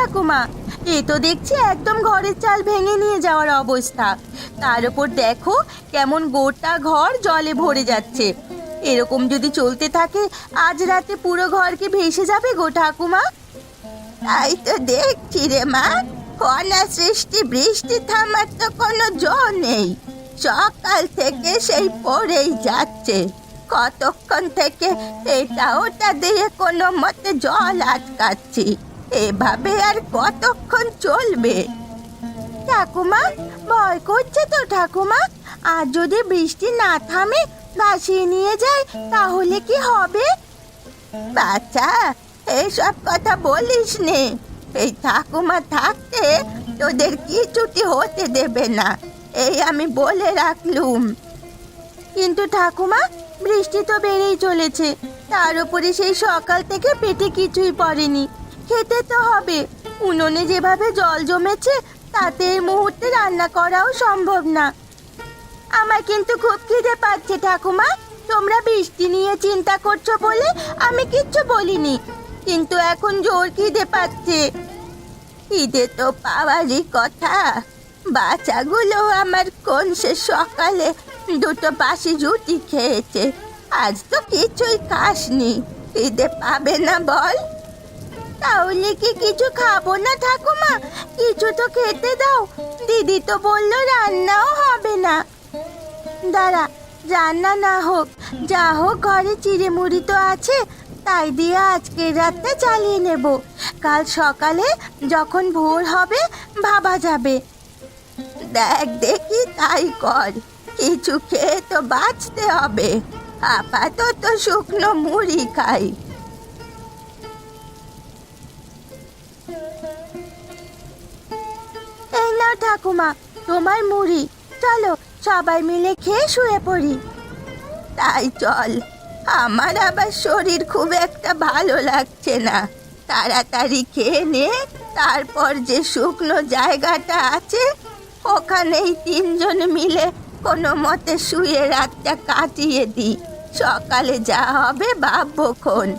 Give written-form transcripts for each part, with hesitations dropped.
ঠাকুমা, এ তো দেখছি একদম ঘরের চাল ভেঙে নিয়ে যাওয়ার অবস্থা। তার উপর দেখো কেমন গোটা ঘর জলে ভরে যাচ্ছে। এরকম যদি চলতে থাকে আজ রাতে পুরো ঘর কি ভেসে যাবে গো ঠাকুমা? তাই তো দেখছি রে মা, কনা সৃষ্টি বৃষ্টি থামার তো কোনো জো নেই। সকাল থেকে সেই পড়েই যাচ্ছে। কতক্ষণ থেকে এটা ওটা দিয়ে কোনো মতে জল আটকাচ্ছি। এভাবে আর কতক্ষণ চলবে? ঠাকুমা, ভয় করছে তো ঠাকুমা। আর যদি বৃষ্টি না থামে, ভাসিয়ে নিয়ে যায়, তাহলে কি হবে? বাচ্চা, এইসব কথা বলিস নে। এই ঠাকুমা থাকতে তোদের কিছুটি হতে দেবে না, এই আমি বলে রাখলুম। কিন্তু ঠাকুমা, বৃষ্টি তো বেড়েই চলেছে। তার উপরে সেই সকাল থেকে পেটে কিছুই পড়েনি। খেতে তো হবে। উনুনে যেভাবে জল জমেছে, তাতে এই মুহূর্তে রান্না করাও সম্ভব না। আমার কিন্তু খুব খিদে পাচ্ছে ঠাকুমা। তোমরা বৃষ্টি নিয়ে চিন্তা করছো বলে আমি কিচ্ছু বলিনি, কিন্তু এখন জোর খিদে পাচ্ছে। খিদে তো পাওয়ারই কথা। বাচ্চাগুলো আমার কোন সে সকালে দুটো বাসি রুটি খেয়েছে, আজ তো কিছুই খাসনি। খিদে পাবে না বল? তাহলে কি কিছু খাবো না ঠাকুমা? কিছু তো খেতে দাও। দিদি তো বললো রান্নাও হবে না। দাঁড়া, রান্না না হোক, যা হোক ঘরে চিড়ে মুড়ি তো আছে, তাই দিয়ে আজকের রাতটা চালিয়ে নেব। কাল সকালে যখন ভোর হবে ভাবা যাবে। দেখ দেখি তাই কর। কিছু খেয়ে তো বাঁচতে হবে। আপাতত শুকনো মুড়ি খাই। এই নাও ঠাকুমা, তোমার মুড়ি। চলো সবাই মিলে খেয়ে শুয়ে পড়ি। তাই চল। আমার আবার শরীর খুব একটা ভালো লাগছে না। তাড়াতাড়ি খেয়ে নে, তারপর যে শুকনো জায়গাটা আছে ওখানেই তিনজন মিলে কোনো মতে শুয়ে রাতটা কাটিয়ে দিই। সকালে যা হবে ভাববো খন।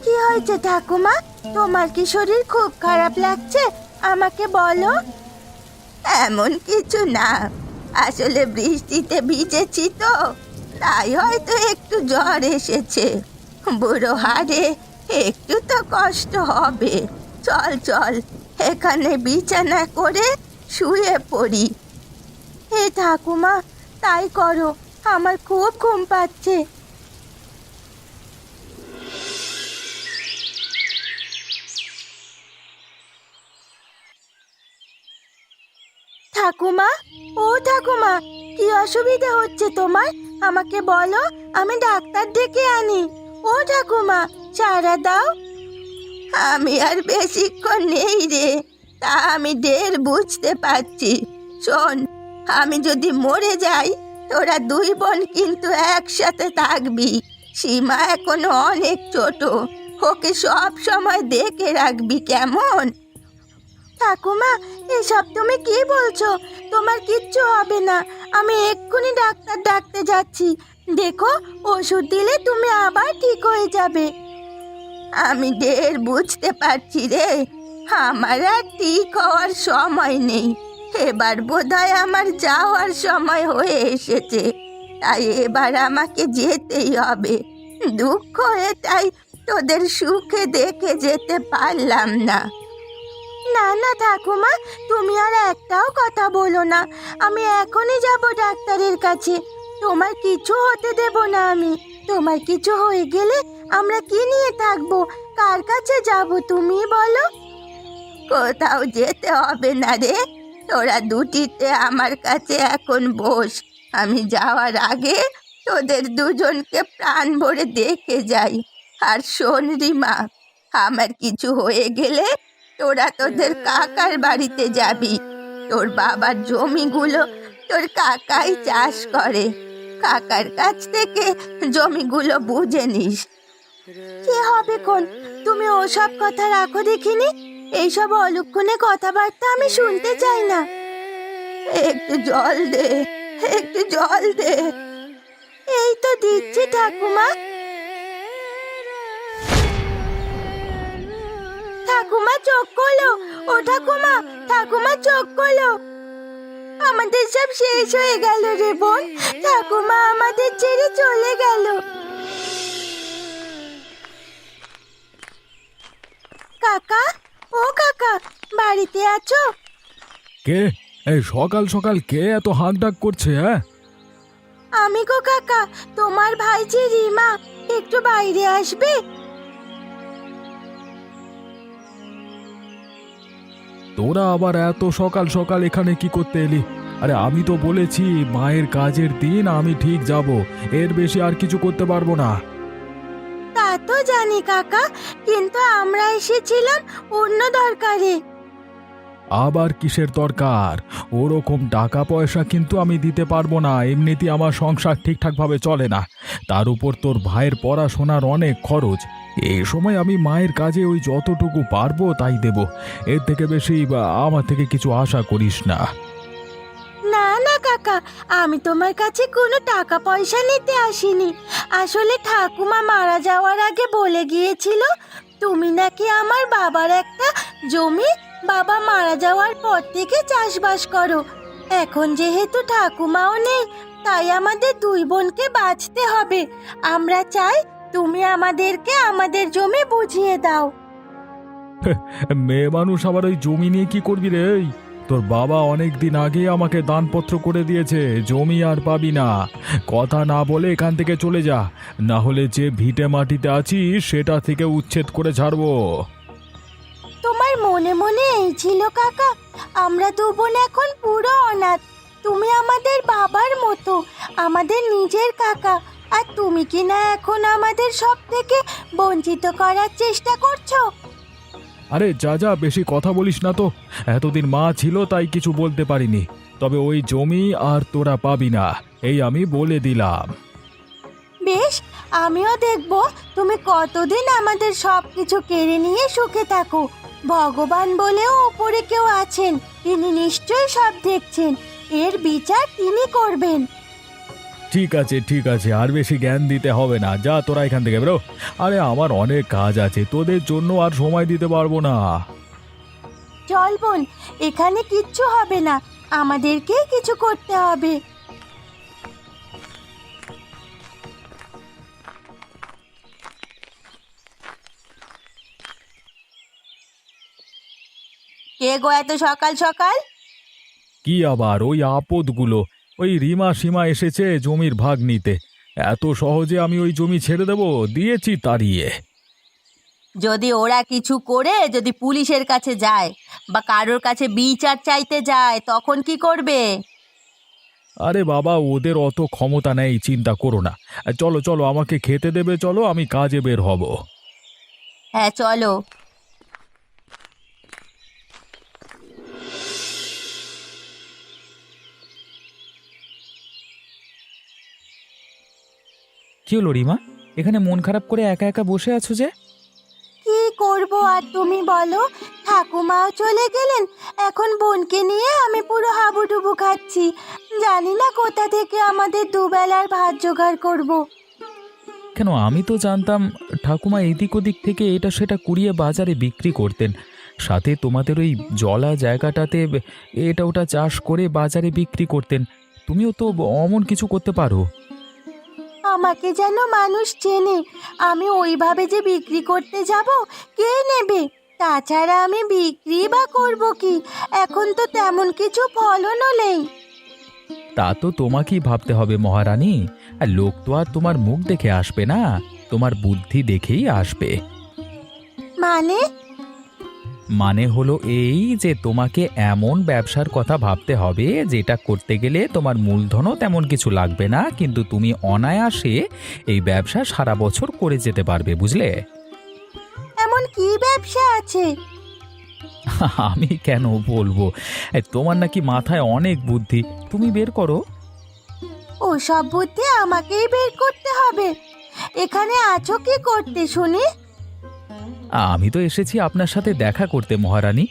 কি হয়েছে ঠাকুমা? তোমার কি শরীর খুব খারাপ লাগছে? আমাকে বলো। এমন কিছু না, আসলে বৃষ্টিতে ভিজেছি তো, তাই হয়তো একটু জ্বর এসেছে। বুড়ো হাড়ে একটু তো কষ্ট হবে। চল চল, এখানে বিছানা করে শুয়ে পড়ি। হে ঠাকুমা, তাই করো। আমার খুব ঘুম পাচ্ছে। ঠাকুমা, ও ঠাকুমা, কি অসুবিধা হচ্ছে তোমার? আমাকে বলো, আমি ডাক্তার ডেকে আনি। ও ঠাকুমা, সাড়া দাও। আমি আর বেশিক্ষণ নেই রে, তা আমি ঢের বুঝতে পারছি। শোন, আমি যদি মরে যাই, তোরা দুই বোন কিন্তু একসাথে থাকবি। সীমা এখনো অনেক ছোট, ওকে সব সময় দেখে রাখবি, কেমন? ঠাকুমা, এসব তুমি কি বলছো? তোমার কিচ্ছু হবে না। আমি এক্ষুনি ডাক্তার ডাকতে যাচ্ছি। দেখো, ওষুধ দিলে তুমি আবার ঠিক হয়ে যাবে। আমি ঢের বুঝতে পারছি রে, আমার আর ঠিক হওয়ার সময় নেই। এবার বোধহয় আমার যাওয়ার সময় হয়ে এসেছে, তাই এবার আমাকে যেতেই হবে। দুঃখ এটাই, তোদের সুখে দেখে যেতে পারলাম না। না না ঠাকুমা, তুমি আর একটাও কথা বলো না। আমি এখনই যাব ডাক্তারের কাছে। তোমার কিছু হতে দেব না আমি। তোমার কিছু হয়ে গেলে আমরা কি নিয়ে থাকবো? কার কাছে যাব তুমি বলো? কোথাও যেতে হবে না রে, তোরা দুটিতে আমার কাছে এখন বস। আমি যাওয়ার আগে তোদের দুজনকে প্রাণ ভরে দেখে যাই। আর শোন রিমা, আমার কিছু হয়ে গেলে তোরা তোদের কাকার বাড়িতে যাবি। তোর বাবার জমিগুলো তোর কাকাই চাষ করে। কাকার কাছ থেকে জমিগুলো বুঝে নিস। কি হবে কোন? তুমি ওসব কথা রাখো দেখিনি। এইসব অলক্ষণে কথাবার্তা আমি শুনতে চাই না। একটু জল দে, একটু জল দে। এই তো দিচ্ছি ঠাকুমা। ঠাকুমা চোখ খোলো, ও ঠাকুমা, ঠাকুমা চোখ খোলো। আমাদের সব শেষ হয়ে গেল রে বোন, ঠাকুমা আমাদের ছেড়ে চলে গেল। কাকা, ও কাকা, বাড়িতে আছো? কে? এই সকাল সকাল কে এত হাঁক ডাক করছে? হ্যাঁ, আমি গো কাকা, তোমার ভাই যে রিমা, একটু বাইরে আসবে? তোরা আবার এত সকাল সকাল এখানে কি করতে এলি? আরে আমি তো বলেছি মায়ের কাজের দিন আমি ঠিক যাব, এর বেশি আর কিছু করতে পারবো না। তা তো জানি কাকা, কিন্তু আমরা এসেছিলাম অন্য দরকারে। আবার কিসের দরকার? ওরকম টাকা পয়সা কিন্তু আমি দিতে পারবো না, এমনিতেই আমার সংসার ঠিকঠাকভাবে চলে না। তার উপর তোর ভাইয়ের পড়াশোনার অনেক খরচ। এই সময় আমি মায়ের কাজে ওই যতটুকু পারবো তাই দেব, এর থেকে বেশি আমার থেকে কিছু আশা করিস না। না না কাকা, আমি তোমার কাছে কোনো টাকা পয়সা নিতে আসিনি। আসলে ঠাকুমা মারা যাওয়ার আগে বলে গিয়েছিল তুমি নাকি আমার বাবার একটা জমি বাবা মারা যাওয়ার পর থেকে চাষবাস করো। এখন যেহেতু ঠাকুমাও নেই, তাই আমাদের দুই বোনকে বাঁচতে হবে। আমরা চাই তুমি আমাদেরকে আমাদের জমি বুঝিয়ে দাও। মেয়ে মানুষ আবার ওই জমি নিয়ে কি করবি রে? তোর বাবা অনেক দিন আগে আমাকে দানপত্র করে দিয়েছে, জমি আর পাবি না। কথা না বলে এখান থেকে চলে যা, না হলে যে ভিটে মাটিতে আছিস সেটা থেকে উচ্ছেদ করে ছাড়বো। তোমার মনে মনে এই ছিল কাকা, আমরা দু বোন এখন পুরো অনাথ। তুমি আমাদের বাবার মতো, আমাদের নিজের কাকা, আর তুমি কি না এখন আমাদের সব থেকে বঞ্চিত করার চেষ্টা করছো? আরে যা যা, বেশি কথা বলিস না তো। এতদিন মা ছিল তাই কিছু বলতে পারিনি, তবে ওই জমি আর তোরা পাবি না, এই আমি বলে দিলাম। বেশ, আমিও দেখব তুমি কতদিন আমাদের সব কিছু কেড়ে নিয়ে সুখে থাকো। ভগবান বলেও উপরে কেউ আছেন, তিনি নিশ্চয়ই সব দেখছেন, এর বিচার তিনি করবেন। ঠিক আছে ঠিক আছে, আর বেশি জ্ঞান দিতে হবে না, যা তোরা এখান থেকে বেরো। আরে আমার অনেক কাজ আছে, তোদের জন্য আর সময় দিতে পারবো না। চল বোন, এখানে কিচ্ছু হবে না, আমাদেরকে কিছু করতে হবে। কে গো এত সকাল সকাল? কি আবার ওই আপদগুলো, ওই রিমা সীমা এসেছে জমির ভাগ নিতে। এত সহজে আমি ওই জমি ছেড়ে দেব? দিয়েছি তাড়িয়ে। যদি ওরা কিছু করে যদি পুলিশের কাছে যায় বা কারোর কাছে বিচার চাইতে যায়, তখন কি করবে? আরে বাবা, ওদের অত ক্ষমতা নেই, চিন্তা করো না। চলো চলো, আমাকে খেতে দেবে, চলো আমি কাজে বের হব। হ্যাঁ চলো। কি হলো রিমা, এখানে মন খারাপ করে একা একা বসে আছো যে? কি করব আর তুমি বলো, ঠাকুমাও চলে গেলেন, এখন বোনকে নিয়ে আমি পুরো হাবুডুবু খাচ্ছি। জানি না কোথা থেকে আমাদের দুবেলার ভাত জোগাড় করব। কেন, আমি তো জানতাম ঠাকুমা এদিক ওদিক থেকে এটা সেটা কুড়িয়ে বাজারে বিক্রি করতেন, সাথে তোমাদের ওই জলা জায়গাটাতে এটা ওটা চাষ করে বাজারে বিক্রি করতেন। তুমিও তো অমন কিছু করতে পারো। আমাকে যেন মানুষ চেনে, আমি ওইভাবে যে বিক্রি করতে যাব, কে নেবে? তাছাড়া আমি বিক্রি বা করব কি, এখন তো তেমন কিছু ফলনও নেই। তা তো তোমাকেই ভাবতে হবে মহারানী, আর লোক তো আর তোমার মুখ দেখে আসবে না, তোমার বুদ্ধি দেখেই আসবে। মানে? মানে হলো এই যে তোমাকে এমন ব্যবসার কথা ভাবতে হবে যেটা করতে গেলে তোমার মূলধনও তেমন কিছু লাগবে না, কিন্তু তুমি অনায়াসে এই ব্যবসা সারা বছর করে যেতে পারবে, বুঝলে? এমন কি ব্যবসা আছে? আমি কেন বলবো, তোমার নাকি মাথায় অনেক বুদ্ধি, তুমি বের করো। ও সব বুদ্ধি আমাকেই বের করতে হবে? এখানে আছো কি করতে শুনি? আমি তো এসেছি আপনার সাথে দেখা করতে মহারানী,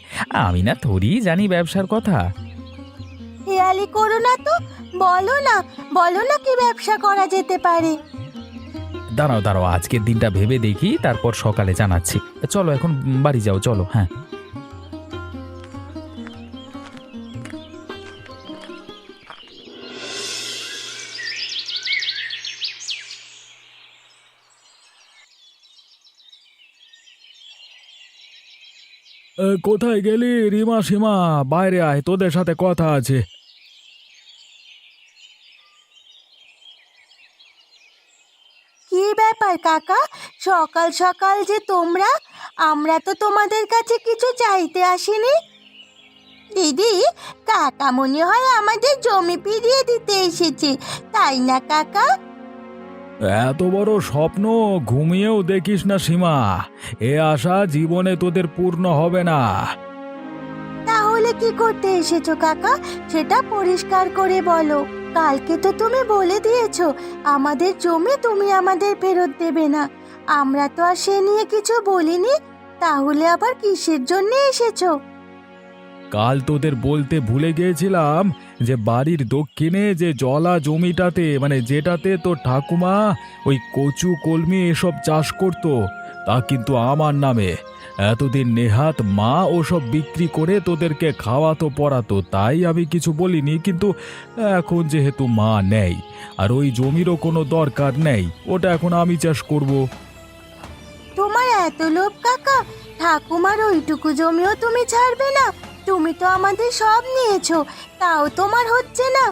আমি না থোড়ি জানি ব্যবসার কথা। হেয়ালি করো না তো, বলো না, বলো না কি ব্যবসা করা যেতে পারে। দাঁড়াও দাঁড়াও, আজকের দিনটা ভেবে দেখি, তারপর সকালে জানাচ্ছি। চলো এখন বাড়ি যাও, চলো। হ্যাঁ, কোথায় গেলি রিমা সীমা? বাইরে আয়, তোদের সাথে কথা আছে। কি ব্যাপার কাকা, সকাল সকাল যে তোমরা? আমরা তো তোমাদের কাছে কিছু চাইতে আসিনি। দিদি, কাকা মনে হয় আমাদের জমি ফিরিয়ে দিতে এসেছে, তাই না কাকা? এত বড় স্বপ্ন ঘুমিয়েও দেখিস না সীমা। এ আশা জীবনে তোদের পূর্ণ হবে না। তাহলে কি করতে এসেছো কাকা, সেটা পরিষ্কার করে বলো। কালকে তো তুমি বলে দিয়েছো আমাদের জমি তুমি আমাদের ফেরত দেবে না। আমরা তো আর সে নিয়ে কিছু বলিনি, তাহলে আবার কিসের জন্য এসেছো? কাল তোদের বলতে ভুলে গিয়েছিলাম যে বাড়ির দক্ষিণে যে জলা জমিটাতে, মানে যেটাতে তোর ঠাকুমা ওই কচু কলমি এসব চাষ করত, তা কিন্তু আমার নামে। এতদিন নেহাত মা ওসব বিক্রি করে তোদেরকে খাওয়াতো পড়াতো, তাই আমি কিছু বলিনি। কিন্তু এখন যেহেতু মা নেই আর ওই জমিরও কোনো দরকার নেই, ওটা এখন আমি চাষ করব। তোমার এত লোভ কাকা, ঠাকুমার ওইটুকু জমিও তুমি ছাড়বে না? তুমি তো আমাদের সব নিয়েছো, তাও তোমার হচ্ছে না।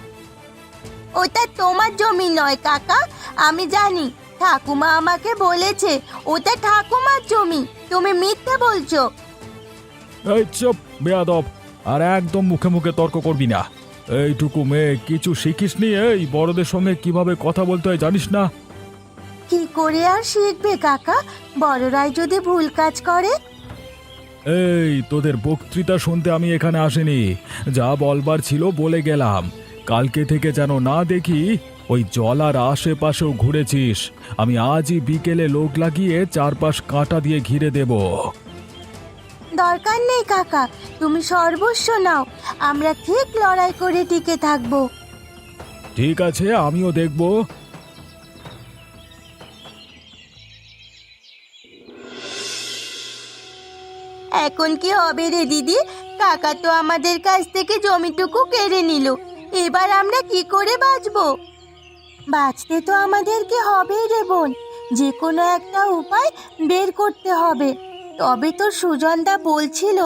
ওটা তোমার জমি নয় কাকা, আমি জানি। ঠাকুমা আমাকে বলেছে ওটা ঠাকুমার জমি, তুমি মিথ্যে বলছো। এই চুপ বেয়াদব, আর একদম মুখে মুখে তর্ক করবি না। এইটুকু মেয়ে কিছু শিখিসনি? এই বড়দের সঙ্গে কিভাবে কথা বলতে হয় জানিস না? কি করে আর শিখবে কাকা, বড়রাই যদি ভুল কাজ করে? এই তোদের বক্তৃতা শুনতে আমি এখানে আসিনি, যা বলবার ছিল বলে গেলাম। কালকে থেকে যেন না দেখি ওই জলার আশেপাশেও ঘুরেছিস। আমি আজই বিকেলে লোক লাগিয়ে চারপাশ কাঁটা দিয়ে ঘিরে দেব। দরকার নেই কাকা, তুমি সর্বস্ব নাও, আমরা ঠিক লড়াই করে টিকে থাকবো। ঠিক আছে, আমিও দেখব। এখন কি হবে রে দিদি? কাকা তো আমাদের কাছ থেকে জমিটুকু কেড়ে নিল, এবার আমরা কি করে বাঁচবো? বাঁচতে তো আমাদেরকে হবেই রে বোন, যে কোনো একটা উপায় বের করতে হবে। তবে তো সুজনদা বলছিল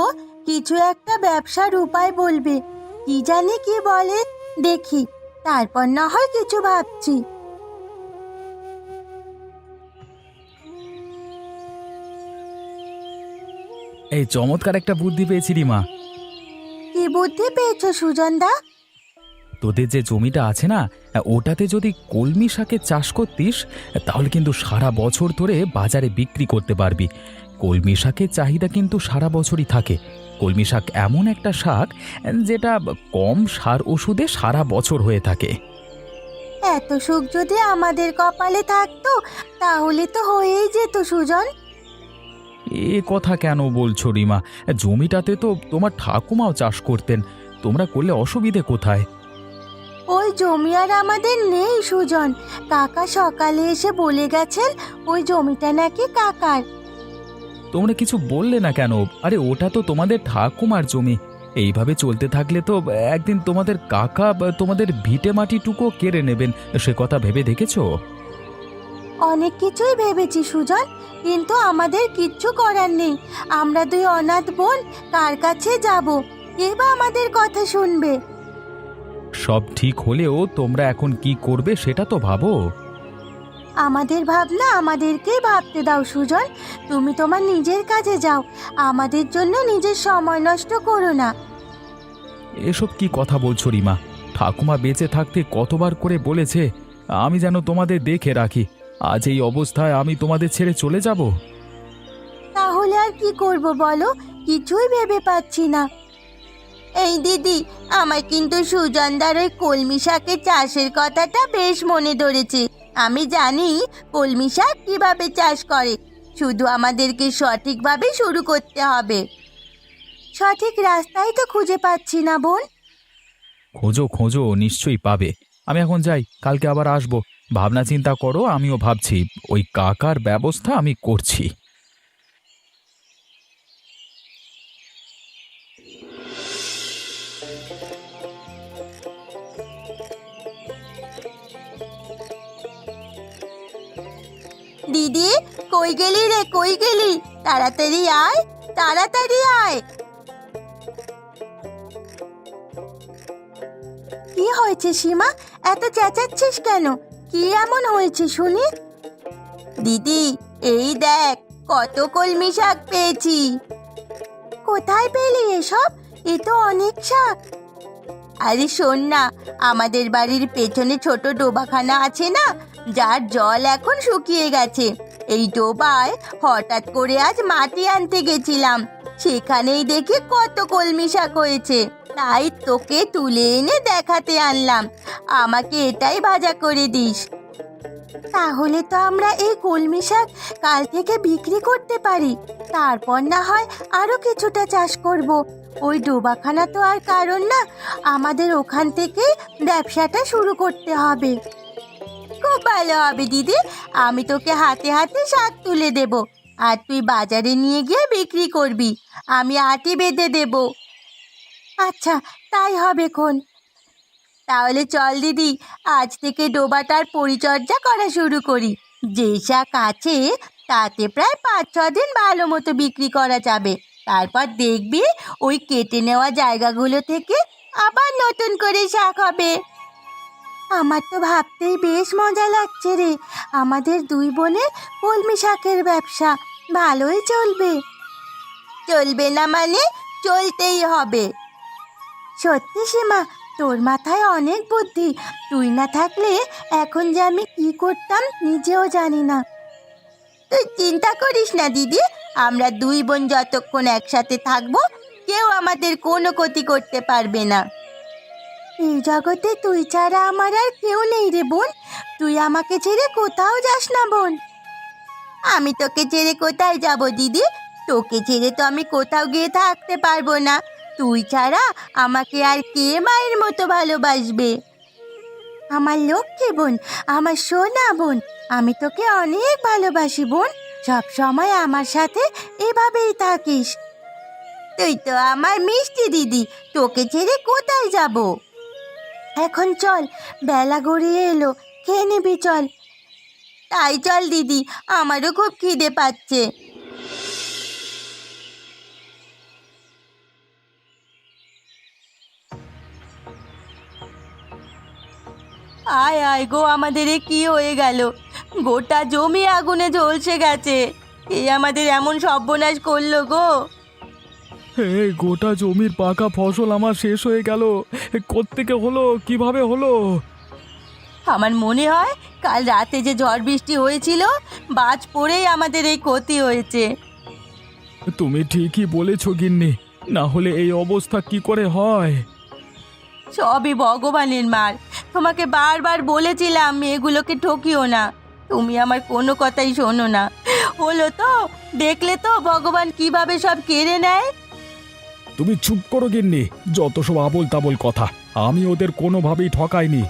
কিছু একটা ব্যবসার উপায় বলবে, কি জানি কি বলে, দেখি তারপর না হয় কিছু ভাবছি। এই চমৎকার একটা বুদ্ধি পেয়েছি রিমা। কি বুদ্ধি পেয়েছো সুজনদা? তোদের যে জমিটা আছে না, ওটাতে যদি কলমি শাকের চাষ করতিস, তাহলে কিন্তু সারা বছর ধরে বাজারে বিক্রি করতে পারবি। কলমি শাকের চাহিদা কিন্তু সারা বছরই থাকে। কলমি শাক এমন একটা শাক যেটা কম সার ওষুধে সারা বছর হয়ে থাকে। এত সুখ যদি আমাদের কপালে থাকতো, তাহলে তো হয়েই যেত সুজন। এ কথা কেন বলছো রিমা? জমিটাতে তো তোমার ঠাকুমাও চাষ করতেন, তোমরা করলে অসুবিধে কোথায়? ওই জমি আর আমাদের নেই সুজন, কাকা সকালে এসে বলে গেছেন ওই জমিটা নাকি কাকার। তোমরা কিছু বললে না কেন? আরে ওটা তো তোমাদের ঠাকুমার জমি। এইভাবে চলতে থাকলে তো একদিন তোমাদের কাকা তোমাদের ভিটে মাটিটুকু কেড়ে নেবেন, সে কথা ভেবে দেখেছো? অনেক কিছুই ভেবেছি সুজন, কিন্তু আমাদের কিচ্ছু করার নেই। আমরা দুই অনাথ বোন কার কাছে যাব? কে বা আমাদের কথা শুনবে? সব ঠিক হলেও তোমরা এখন কি করবে সেটা তো ভাবো। আমাদের ভাবনা আমাদেরকেই ভাবতে দাও সুজন, তুমি তোমার নিজের কাজে যাও, আমাদের জন্য নিজের সময় নষ্ট করো না। এসব কি কথা বলছো রিমা? ঠাকুমা বেঁচে থাকতে কতবার করে বলেছে আমি যেন তোমাদের দেখে রাখি। আজ এই অবস্থায় আমি তোমাদের ছেড়ে চলে যাব? তাহলে আর কি করব বলো, কিছুই ভেবে পাচ্ছি না। এই দিদি, আমার কিন্তু সুজনদার ওই কলমি শাকের চাষের কথাটা বেশ মনে ধরেছে। আমি জানি কলমি শাক কিভাবে চাষ করে, শুধু আমাদেরকে সঠিকভাবে শুরু করতে হবে। সঠিক রাস্তাই তো খুঁজে পাচ্ছি না বোন। খোঁজো খোঁজো, নিশ্চয়ই পাবে। আমি এখন যাই, কালকে আবার আসবো। ভাবনা চিন্তা করো, আমিও ভাবছি। ওই কাকার ব্যবস্থা আমি করছি। দিদি, কই গেলি রে, কই গেলি? তাড়াতাড়ি আয়, তাড়াতাড়ি আয়। কি হয়েছে সীমা, এত চেঁচাচ্ছিস কেন? কি এমন হয়েছে শুনি? দিদি, এই দেখ কত কলমি শাক পেয়েছি। কোথায় পেলি এসব? এ তো অনেক শাক। আরে শোন না, আমাদের বাড়ির পেছনে ছোট ডোবাখানা আছে না, যার জল এখন শুকিয়ে গেছে। এই ডোবায় হঠাৎ করে আজ মাটি আনতে গেছিলাম, সেখানেই দেখি কত কলমি শাক হয়েছে। তাই তোকে তুলে এনে দেখাতে আনলাম, আমাকে এটাই ভাজা করে দিস। তাহলে তো আমরা এই কলমি শাক কাল থেকে বিক্রি করতে পারি, তারপর না হয় আরো কিছুটা চাষ করব। ওই ডোবাখানা তো আর কারণ না, আমাদের ওখান থেকে ব্যবসাটা শুরু করতে হবে। খুব ভালো হবে দিদি, আমি তোকে হাতে হাতে শাক তুলে দেব, আর তুই বাজারে নিয়ে গিয়ে বিক্রি করবি, আমি আটি বেঁধে দেব। আচ্ছা, তাই হবে খন। তাহলে চল দিদি, আজ থেকে ডোবাটার পরিচর্যা করা শুরু করি। যে শাক আছে তাতে প্রায় 5-6 দিন ভালো মতো বিক্রি করা যাবে, তারপর দেখবি ওই কেটে নেওয়া জায়গাগুলো থেকে আবার নতুন করে শাক হবে। আমার তো ভাবতেই বেশ মজা লাগছে রে, আমাদের দুই বোনের কলমি শাকের ব্যবসা ভালোই চলবে। চলবে না মানে? চলতেই হবে। সত্যি সীমা, তোর মাথায় অনেক বুদ্ধি। তুই না থাকলে এখন যে আমি কি করতাম নিজেও জানি না। তুই চিন্তা করিস না দিদি, আমরা দুই বোন যতক্ষণ একসাথে থাকবো কেউ আমাদের কোনো ক্ষতি করতে পারবে না। এই জগতে তুই ছাড়া আমার আর কেউ নেই রে বোন, তুই আমাকে ছেড়ে কোথাও যাস না বোন। আমি তোকে ছেড়ে কোথায় যাব দিদি? তোকে ছেড়ে তো আমি কোথাও গিয়ে থাকতে পারবো না। তুই ছাড়া আমাকে আর কে মায়ের মতো ভালোবাসবে? আমার লক্ষ্মী বোন, আমার সোনা বোন, আমি তোকে অনেক ভালোবাসি বোন। সব সময় আমার সাথে এভাবেই থাকিস। তুই তো আমার মিষ্টি দিদি, তোকে ছেড়ে কোথায় যাব? এখন চল, বেলা গড়িয়ে এলো, খেয়ে নিবি চল। তাই চল দিদি, আমারও খুব খিদে পাচ্ছে। আয় আয় গো, আমাদের এ কি হয়ে গেল? গোটা জমি আগুনে ঝলসে গেছে। এ আমাদের এমন সর্বনাশ করলো গো। এই গোটা জমির পাকা ফসল আমার শেষ হয়ে গেল। কোত্থেকে হলো, কিভাবে হলো? আমার মনে হয় কাল রাতে যে ঝড় বৃষ্টি হয়েছিল, বাজ পড়েই আমাদের এই ক্ষতি হয়েছে। তুমি ঠিকই বলেছ গিন্নি, না হলে এই অবস্থা কি করে হয়? সবই ভগবানের মার। তোমাকে বারবার বলেছিলাম এগুলোকে ঠকিও না, তুমি আমার কোনো কথাই শোনো না। হলো তো, দেখলে তো ভগবান কিভাবে সব কেড়ে নেয়। তুমি চুপ করো গিন্নি, যত সব আবোল তাবোল কথা। আমি ওদের কোনোভাবেই ঠকাইনি।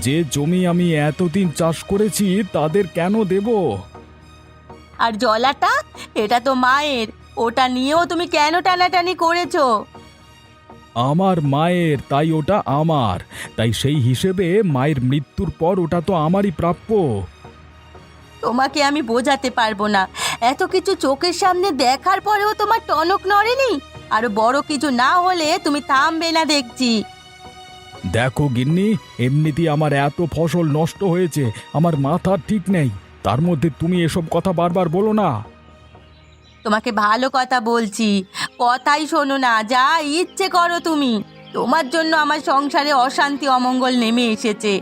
যে জমি আমি এতদিন চাষ করেছি তাদের কেন দেব? আর জলাটা, এটা তো মায়ের, ওটা নিয়েও তুমি কেন টানাটানি করেছো? আমার মায়ের, তাই ওটা আমার। তাই সেই হিসেবে মায়ের মৃত্যুর পর ওটা তো আমারই প্রাপ্য। তোমাকে আমি বোঝাতে পারবো না, এত কিছু চোখের সামনে দেখার পরেও তোমার টনক নড়েনি। আরো বড় কিছু না হলে তুমি থামবে না দেখছি। দেখো গিন্নি, এমনিতেই আমার এত ফসল নষ্ট হয়েছে, আমার মাথার ঠিক নেই, তার মধ্যে তুমি এসব কথা বারবার বলো না। তোমাকে ভালো কথা বলছি, কথাই শোনো না, যা ইচ্ছে করো তুমি। তোমার জন্য আমার সংসারে অশান্তি অমঙ্গল নেমে এসেছে,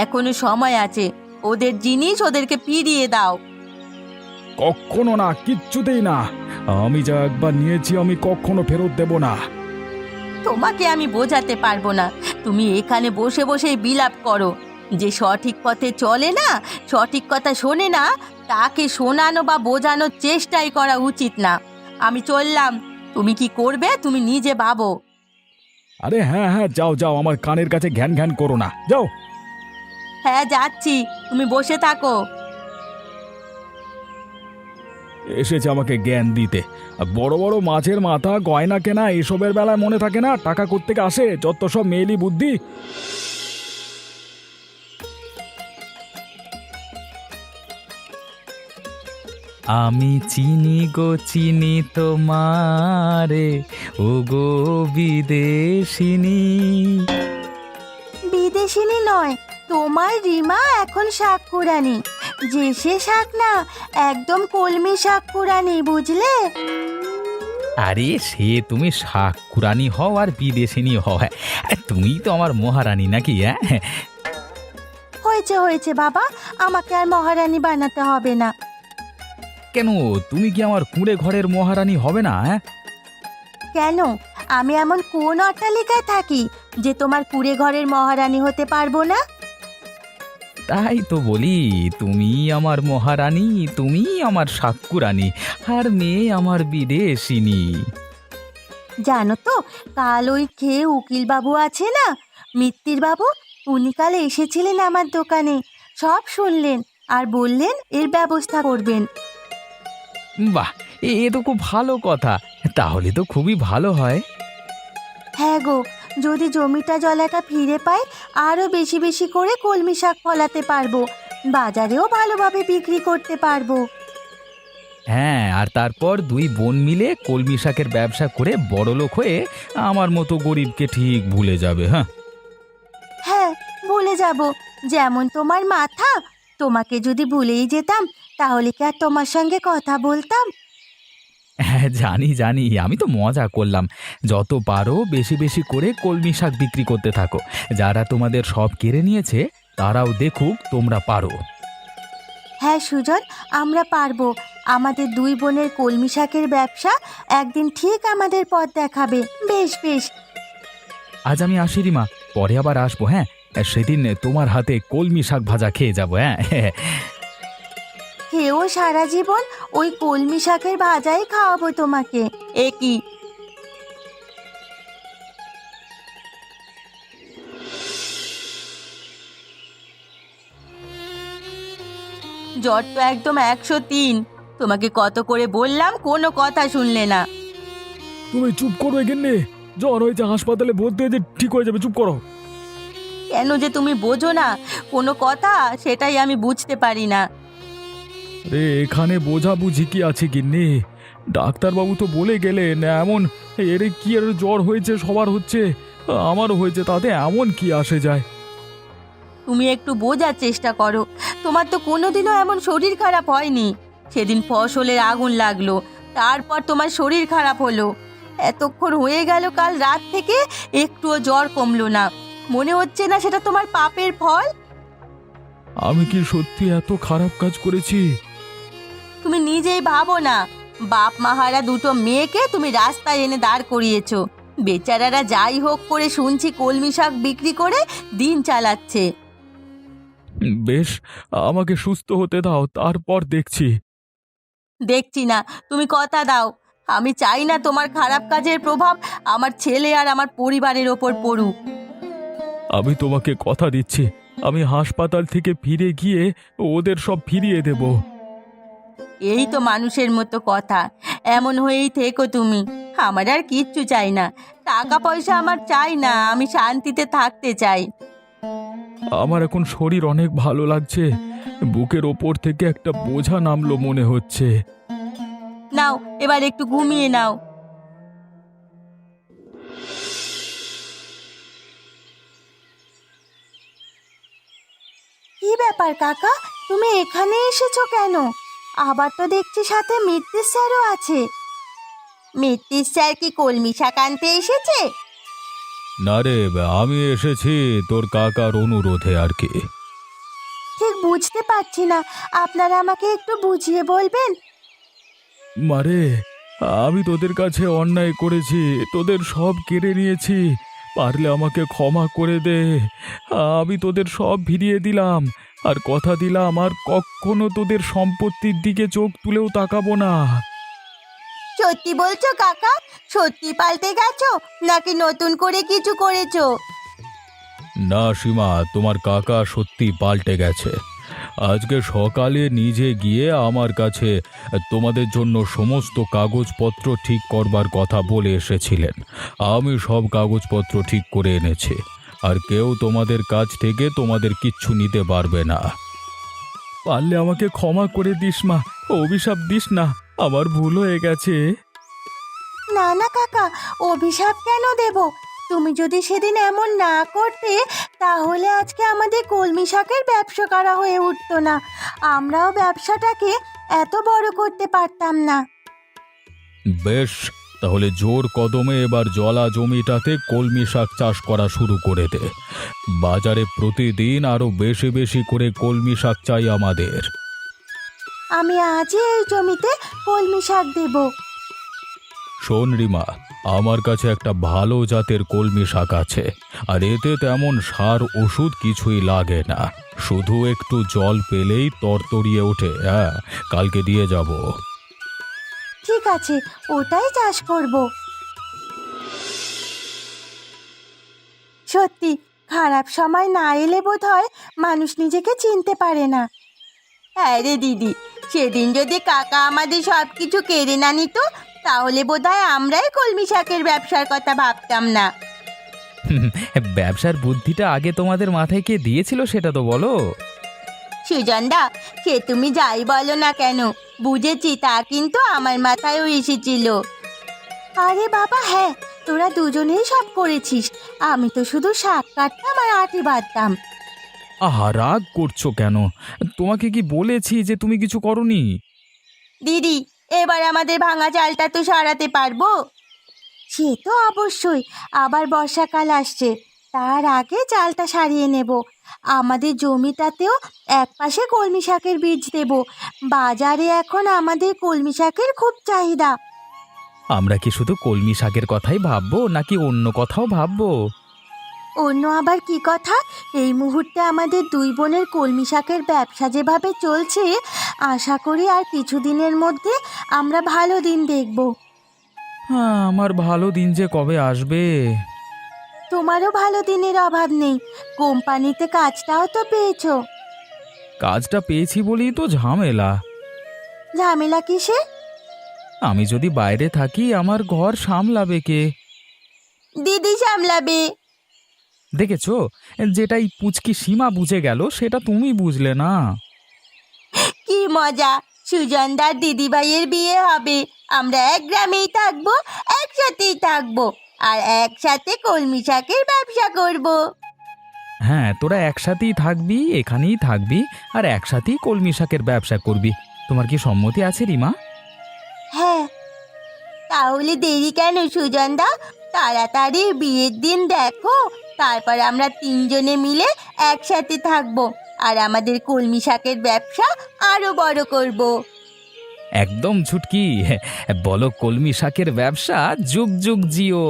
এখনো সময় আছে। ওদের জিনিস ওদেরকে ফিরিয়ে দাও। কখনো না, কিচ্ছুতেই না। আমি যা একবার নিয়েছি আমি কখনো ফেরত দেব না। তোমাকে আমি বোঝাতে পারবো না, তুমি এখানে বসে বসেই বিলাপ করো। যে সঠিক পথে চলে না, সঠিক কথা শোনে না, তাকে শোনানো বা বোঝানোর চেষ্টাই করা উচিত না। আমি চললাম, তুমি কি করবে তুমি নিজে ভাবো। আরে হ্যাঁ হ্যাঁ, যাও যাও, আমার কানের কাছে ঘ্যান ঘ্যান করো না, যাও। হ্যাঁ যাচ্ছি, তুমি বসে থাকো। এসেছে আমাকে জ্ঞান দিতে। আর বড় বড় মাছের মাথা, গয়না কেনা এসবের বেলায় মনে থাকে না টাকা কোত্থেকে আসে, যত সব মেয়েলি বুদ্ধি। আমি চিনি গো চিনি তোমারে, ও গো বিদেশিনী। বিদেশিনী নয়, তোমার রিমা এখন শাক কুড়ানি। যে সে শাক না, একদম কলমি শাক কুড়ানি, বুঝলে? আরে সে তুমি শাক কুরানি হও আর বিদেশিনী হও, হ্যাঁ তুমি তো আমার মহারানী নাকি? হ্যাঁ হয়েছে হয়েছে বাবা, আমাকে আর মহারানী বানাতে হবে না। কেন, তুমি কি আমার কুঁড়ে ঘরের মহারানী হবে না? হ্যাঁ কেন, আমি এমন কোন অট্টালিকায় থাকি যে তোমার কুড়ে ঘরের মহারানী হতে পারবো না? তাই তো বলি, তুমি আমার মহারানী, তুমি আমার শাককুরানি, আর মেয়ে আমার বিদেশিনী। জানো তো, কাল ওই খেয়ে উকিল বাবু আছে না, মিত্তির বাবু, উনি কাল এসেছিলেন আমার দোকানে। সব শুনলেন আর বললেন এর ব্যবস্থা করবেন। বাহ, এ তো খুব ভালো কথা, তাহলে তো খুবই ভালো হয়। হ্যাঁ গো, যদি জমিটা জলাটা ফিরে পাই, আরো বেশি বেশি করে কলমি শাক ফলাতে পারবো, বাজারেও ভালোভাবে বিক্রি করতে পারবো। হ্যাঁ, আর তারপর দুই বোন মিলে কলমি শাকের ব্যবসা করে বড়লোক হয়ে আমার মতো গরিবকে ঠিক ভুলে যাবে। হ্যাঁ হ্যাঁ, ভুলে যাব। যেমন তোমার মাথা, তোমাকে যদি ভুলেই যেতাম তাহলে কি আর তোমার সঙ্গে কথা বলতাম? হ্যাঁ, জানি জানি, আমি তো মজা করলাম। যত পারো বেশি বেশি করে কলমি শাক বিক্রি করতে থাকো, যারা তোমাদের সব কেড়ে নিয়েছে তারাও দেখুক তোমরা পারো। হ্যাঁ সুজন, আমরা পারবো। আমাদের দুই বোনের কলমি শাকের ব্যবসা একদিন ঠিক আমাদের পথ দেখাবে। বেশ বেশ। আজ আমি আসি রিমা, পরে আবার আসবো। হ্যাঁ, সেদিন তোমার হাতে কলমি শাক ভাজা খেয়ে যাবো। হ্যাঁ খেয়েও সারা জীবন ওই কলমি শাকের ভাজাই খাওয়াবো তোমাকে। এ কি! জ্বর তো একদম 103। তোমাকে কত করে বললাম, কোনো কথা শুনলে না। তুমি চুপ করো এখানে, জ্বর হয়েছে হাসপাতালে ভর্তি হয়েছে, ঠিক হয়ে যাবে, চুপ করো। কেন যে তুমি বোঝো না কোনো কথা, সেটাই আমি বুঝতে পারি না। রে এখানে বোঝাবুঝি কি আছে গিন্নি? ডাক্তারবাবু তো বলে গেলেন এমন, এর কি আর জ্বর হয়েছে, সবার হচ্ছে, আমারও হয়েছে, তাতে এমন কি আসে যায়? তুমি একটু বোঝার চেষ্টা করো। তোমার তো কোনোদিনও এমন শরীর খারাপ হয়নি। সেদিন ফসলের আগুন লাগলো, তারপর তোমার শরীর খারাপ হলো। এতক্ষণ হয়ে গেল কাল রাত থেকে, একটুও জ্বর কমলো না। মনে হচ্ছে না সেটা তোমার পাপের ফল? আমি কি সত্যি এত খারাপ কাজ করেছি? তুমি নিজেই ভাবো না, বাপ মাহারা দুটো মেয়েকে তুমি রাস্তায় এনে দাঁড় করিয়েছো। বেচারারা যাই হোক করে শুনছি কলমি শাক বিক্রি করে দিন চালাচ্ছে। বেশ, আমাকে সুস্থ হতে দাও, তারপর দেখছি। দেখছি না, তুমি কথা দাও। আমি চাই না তোমার খারাপ কাজের প্রভাব আমার ছেলে আর আমার পরিবারের ওপর পড়ুক। আমি তোমাকে কথা দিচ্ছি, আমি হাসপাতাল থেকে ফিরে গিয়ে ওদের সব ফিরিয়ে দেব। এই তো মানুষের মতো কথা, এমন হয়েই থেকো তুমি। আমার আর কিচ্ছু চাই না, টাকা পয়সা আমার চাই না, আমি শান্তিতে থাকতে চাই। আমার এখন শরীর অনেক ভালো লাগছে, বুকের ওপর থেকে একটা বোঝা নামলো মনে হচ্ছে। নাও, এবার একটু ঘুমিয়ে নাও। কি ব্যাপার কাকা, তুমি এখানে এসেছো কেন? আবার তো দেখছি সাথে মিত্তির স্যারও আছে। মিত্তির স্যার কি কলমি শাক আনতে এসেছে? না রে, আমি এসেছি তোর কাকার অনুরোধে আর কি। ঠিক বুঝতে পারছি না, আপনারা আমাকে একটু বুঝিয়ে বলবেন? মারে, আমি তোদের কাছে অন্যায় করেছি, তোদের সব কেড়ে নিয়েছি, পারলে আমাকে ক্ষমা করে দে। আমি তোদের সব ফিরিয়ে দিলাম, আর কথা দিলাম আর কখনো তোদের সম্পত্তির দিকে চোখ তুলেও তাকাবো না। সত্যি বলছো কাকা? সত্যি পাল্টে গেছো নাকি নতুন করে কিছু করেছো? না সীমা, তোমার কাকা সত্যি পাল্টে গেছে। আজকে সকালে নিজে গিয়ে আমার কাছে তোমাদের জন্য সমস্ত কাগজপত্র ঠিক করবার কথা বলে এসেছিলেন। আমি সব কাগজপত্র ঠিক করে এনেছি, আর কেউ তোমাদের কাছ থেকে তোমাদের কিচ্ছু নিতে পারবে না। পারলে আমাকে ক্ষমা করে দিস মা, অভিশাপ দিস না, আমার ভুল হয়ে গেছে। না না কাকা, অভিশাপ কেন দেব? তুমি যদি সেদিন এমন না করতে তাহলে আজকে আমাদের কলমি শাকের ব্যবসা করা হয়ে উঠতো না, আমরাও ব্যবসাটাকে এত বড় করতে পারতাম না। বেশ, তাহলে জোর কদমে এবার জলা জমিটাতে কলমি শাক চাষ করা শুরু করে দে। বাজারে প্রতিদিন আরো বেশি বেশি করে কলমি শাক চাই আমাদের। আমি আজই এই জমিতে কলমি শাক দেব। শোন রিমা, আমার কাছে একটা ভালো জাতের কলমি শাক আছে, আর এতে তেমন সার ওষুধ কিছুই লাগে না, শুধু একটু জল পেলেই তরতরিয়ে ওঠে। হ্যাঁ, কালকে দিয়ে যাব। ঠিক আছে, ওটাই চাষ করব। সত্যি, খারাপ সময় না এলে বোধহয় মানুষ নিজেকে চিনতে পারে না। হ্যাঁ রে দিদি, সেদিন যদি কাকা আমাদের সব কিছু কেড়ে না নিত তাহলে বোধহয় আমরাই কলমি শাকের ব্যবসার কথা ভাবতাম না। ব্যবসার বুদ্ধিটা আগে তোমাদের মাথায় কে দিয়েছিল সেটা তো বলো। সুজনদা, সে তুমি যাই বলো না কেন, বুঝেছি তা কিন্তু আমার মাথায়ও এসেছিল। আরে বাবা হ্যাঁ, তোরা দুজনেই সব করেছিস, আমি তো শুধু শাক কাটতাম আর আটি বাঁধতাম। আহা, রাগ করছো কেন? তোমাকে কি বলেছি যে তুমি কিছু করনি? দিদি, এবার আমাদের ভাঙা চালটা তো সারাতে পারবো? সে তো অবশ্যই, আবার বর্ষাকাল আসছে, তার আগে চালটা সারিয়ে নেব। আমাদের জমিটাতেও একপাশে কলমি শাকের বীজ দেব, বাজারে এখন আমাদের কলমি শাকের খুব চাহিদা। আমরা কি শুধু কলমি শাকের কথাই ভাববো নাকি অন্য কথাও ভাববো? অন্য আবার কি কথা? এই মুহূর্তে আমাদের দুই বোনের কলমি শাকের ব্যবসা যেভাবে চলছে, আশা করি আর কিছুদিনের মধ্যে আমরা ভালো দিন দেখব। হ্যাঁ, আমার ভালো দিন যে কবে আসবে। তোমারও ভালো দিনের অভাব নেই, কোম্পানিতে কাজটাও তো পেয়েছো। কাজটা পেয়েছি বলেই তো ঝামেলা। ঝামেলা কিসে? আমি যদি বাইরে থাকি আমার ঘর সামলাবে কে? দিদি সামলাবে। দেখেছো, যেটাই পুচকি সীমা বুঝে গেল সেটা তুমি বুঝলে না। কি মজা, সুজনদার দিদিভাইয়ের বিয়ে হবে, আমরা এক গ্রামেই থাকবো, একসাথেই থাকবো, আর একসাথে কলমি শাকের ব্যবসা করব। হ্যাঁ, তোরা একসাথেই থাকবি, এখানেই থাকবি, আর একসাথেই কলমি শাকের ব্যবসা করবি। তোমার কি সম্মতি আছে রিমা? হ্যাঁ, তাহলে দেরি কেন সুজনদা, তাড়াতাড়ি বিয়ের দিন দেখো, তারপর আমরা তিনজনে মিলে একসাথে থাকবো আর আমাদের কলমি শাকের ব্যবসা আরো বড় করব। একদম ছুটকি, বলো কলমি শাকের ব্যবসা যুগ যুগ জিও।